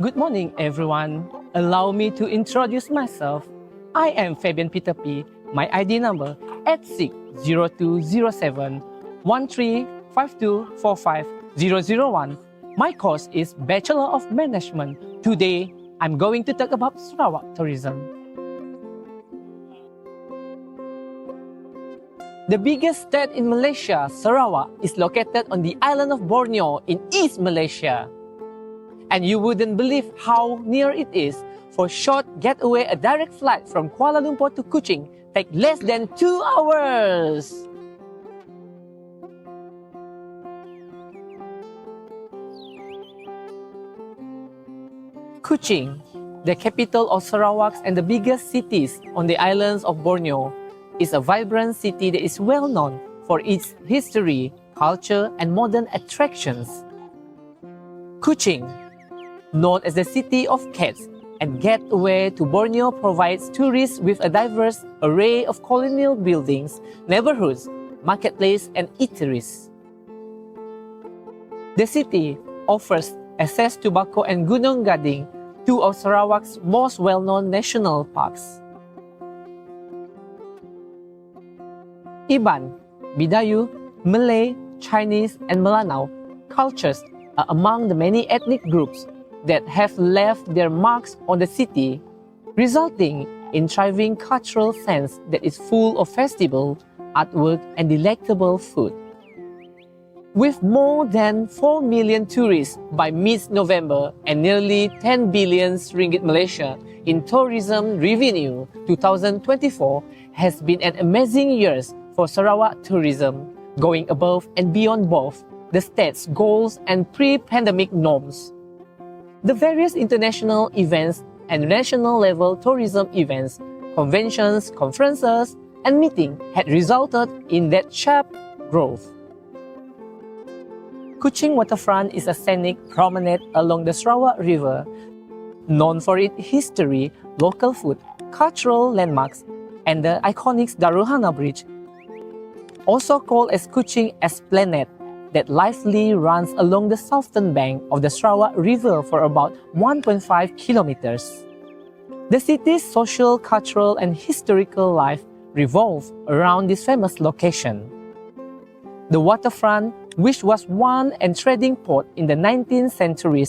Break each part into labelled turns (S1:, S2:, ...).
S1: Good morning, everyone. Allow me to introduce myself. I am Fabian Peter P. My ID number 8602071352450001. My course is Bachelor of Management. Today, I'm going to talk about Sarawak Tourism. The biggest state in Malaysia, Sarawak, is located on the island of Borneo in East Malaysia. And you wouldn't believe how near it is. For short getaway, a direct flight from Kuala Lumpur to Kuching takes less than 2 hours. Kuching, the capital of Sarawak and the biggest cities on the islands of Borneo, is a vibrant city that is well known for its history, culture, and modern attractions. Kuching, known as the City of Cats and Gateway to Borneo, provides tourists with a diverse array of colonial buildings, neighborhoods, marketplaces, and eateries. The city offers access to Bako and Gunung Gading, two of Sarawak's most well-known national parks. Iban, Bidayu, Malay, Chinese, and Melanau cultures are among the many ethnic groups that have left their marks on the city, resulting in thriving cultural sense that is full of festival, artwork, and delectable food. With more than 4 million tourists by mid-November and nearly 10 billion ringgit Malaysia in tourism revenue, 2024 has been an amazing year for Sarawak tourism, going above and beyond both the state's goals and pre-pandemic norms. The various international events and national-level tourism events, conventions, conferences, and meetings had resulted in that sharp growth. Kuching Waterfront is a scenic promenade along the Sarawak River, known for its history, local food, cultural landmarks, and the iconic Daruhana Bridge, also called as Kuching Esplanade, that lively runs along the southern bank of the Sarawak River for about 1.5 kilometers. The city's social, cultural, and historical life revolve around this famous location. The waterfront, which was once a trading port in the 19th century,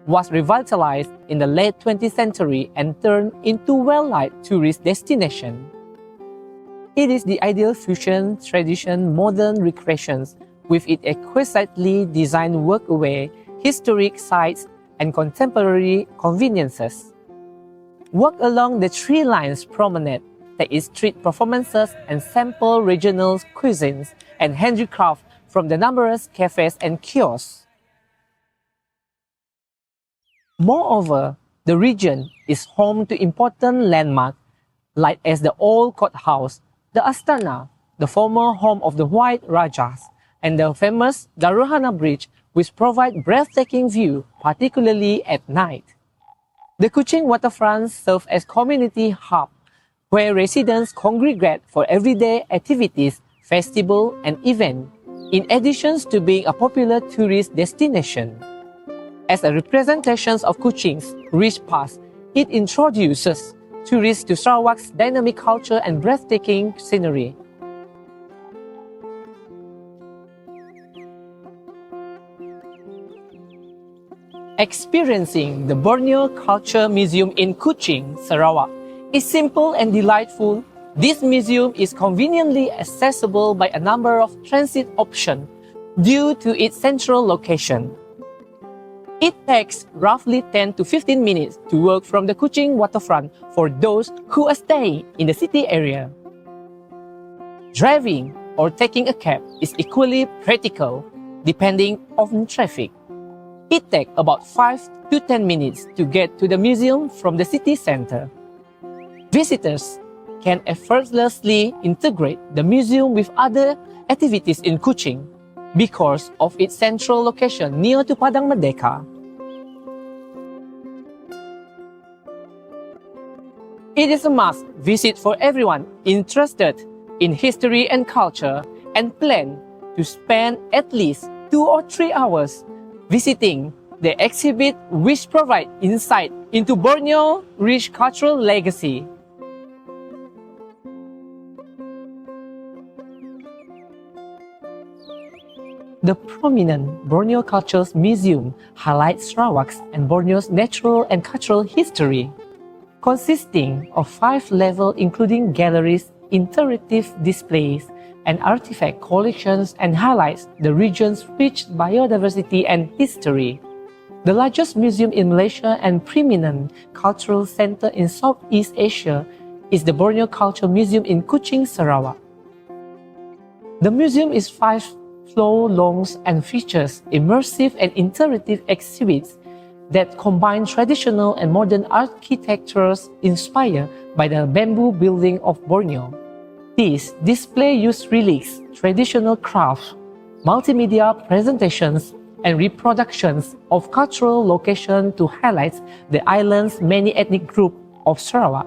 S1: was revitalized in the late 20th century and turned into a well-liked tourist destination. It is the ideal fusion tradition-modern recreations with its exquisitely designed walkway, historic sites, and contemporary conveniences. Walk along the Three Lines Promenade, take its street performances and sample regional cuisines and handicraft from the numerous cafes and kiosks. Moreover, the region is home to important landmarks like as the Old Courthouse, the Astana, the former home of the White Rajas, and the famous Daruhana Bridge, which provide breathtaking view, particularly at night. The Kuching Waterfront serves as community hub, where residents congregate for everyday activities, festival, and events, in addition to being a popular tourist destination. As a representation of Kuching's rich past, it introduces tourists to Sarawak's dynamic culture and breathtaking scenery. Experiencing the Borneo Culture Museum in Kuching, Sarawak, is simple and delightful. This museum is conveniently accessible by a number of transit options due to its central location. It takes roughly 10 to 15 minutes to walk from the Kuching waterfront for those who are staying in the city area. Driving or taking a cab is equally practical, depending on traffic. It takes about 5 to 10 minutes to get to the museum from the city center. Visitors can effortlessly integrate the museum with other activities in Kuching because of its central location near to Padang Merdeka. It is a must visit for everyone interested in history and culture and plan to spend at least 2 or 3 hours visiting the exhibit, which provide insight into Borneo's rich cultural legacy. The prominent Borneo Cultures Museum highlights Sarawak's and Borneo's natural and cultural history, consisting of 5 levels including galleries, interactive displays, and artifact collections, and highlights the region's rich biodiversity and history. The largest museum in Malaysia and preeminent cultural center in Southeast Asia is the Borneo Culture Museum in Kuching, Sarawak. The museum is 5-floor long and features immersive and interactive exhibits that combine traditional and modern architectures inspired by the bamboo building of Borneo. These display use relics, traditional crafts, multimedia presentations, and reproductions of cultural locations to highlight the island's many ethnic groups of Sarawak.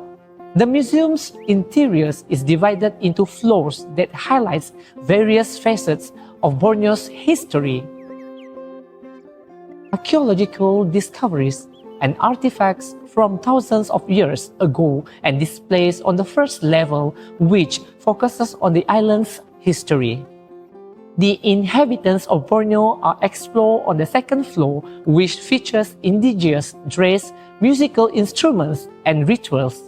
S1: The museum's interiors is divided into floors that highlights various facets of Borneo's history. Archaeological discoveries and artifacts from thousands of years ago and displays on the first level, which focuses on the island's history. The inhabitants of Borneo are explored on the second floor, which features indigenous dress, musical instruments, and rituals.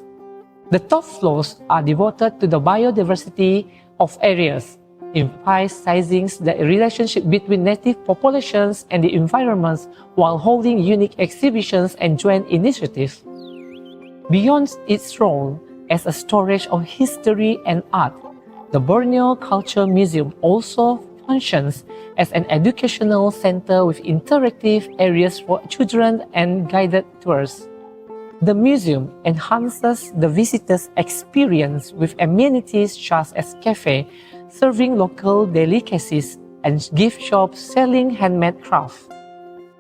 S1: The top floors are devoted to the biodiversity of areas, emphasizing the relationship between native populations and the environments while holding unique exhibitions and joint initiatives. Beyond its role as a storage of history and art, the Borneo Culture Museum also functions as an educational center with interactive areas for children and guided tours. The museum enhances the visitor's experience with amenities such as cafe, serving local delicacies, and gift shops selling handmade crafts.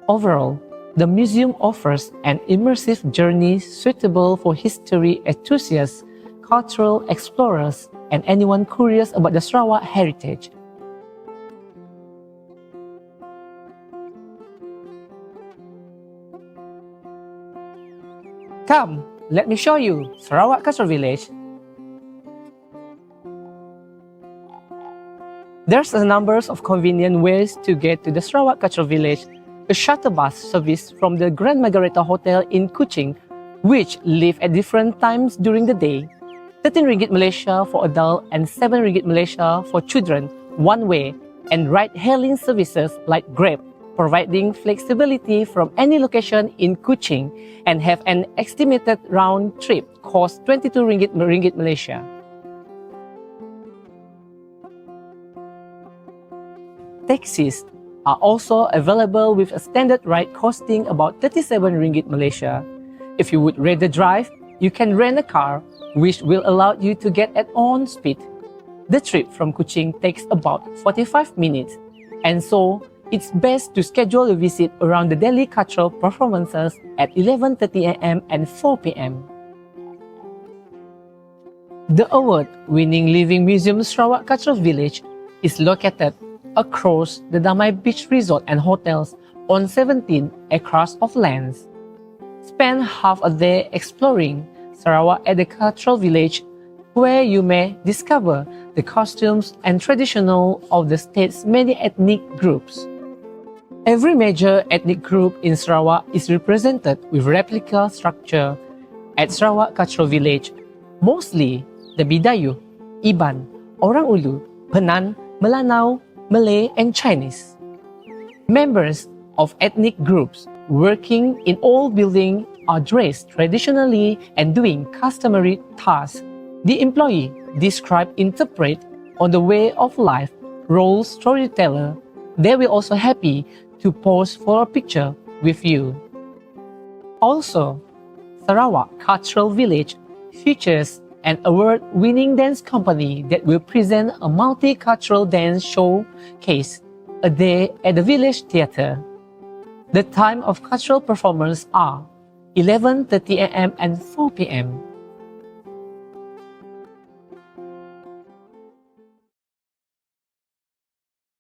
S1: Overall, the museum offers an immersive journey suitable for history enthusiasts, cultural explorers, and anyone curious about the Sarawak heritage. Come, let me show you Sarawak Cultural Village. There's a number of convenient ways to get to the Sarawak Cultural Village. A shuttle bus service from the Grand Margareta Hotel in Kuching, which leave at different times during the day. 13 ringgit Malaysia for adult and 7 ringgit Malaysia for children, one way, and ride-hailing services like Grab, providing flexibility from any location in Kuching and have an estimated round trip cost 22 ringgit Malaysia. Taxis are also available with a standard ride costing about 37 ringgit Malaysia. If you would rather drive, you can rent a car, which will allow you to get at own speed. The trip from Kuching takes about 45 minutes, and so it's best to schedule a visit around the daily cultural performances at 11:30 a.m. and 4 p.m. The award-winning Living Museum Sarawak Cultural Village is located across the Damai Beach Resort and Hotels on 17 acres of lands. Spend half a day exploring Sarawak at the Cultural Village, where you may discover the costumes and traditional of the state's many ethnic groups. Every major ethnic group in Sarawak is represented with replica structure at Sarawak Cultural Village, mostly the Bidayu, Iban, Orang Ulu, Penan, Melanau, Malay, and Chinese. Members of ethnic groups working in all buildings are dressed traditionally and doing customary tasks. The employee describe, interpret on the way of life, role storyteller. They will also happy to pose for a picture with you. Also, Sarawak Cultural Village features an award-winning dance company that will present a multicultural dance showcase a day at the Village Theatre. The time of cultural performance are 11:30 a.m. and 4 p.m.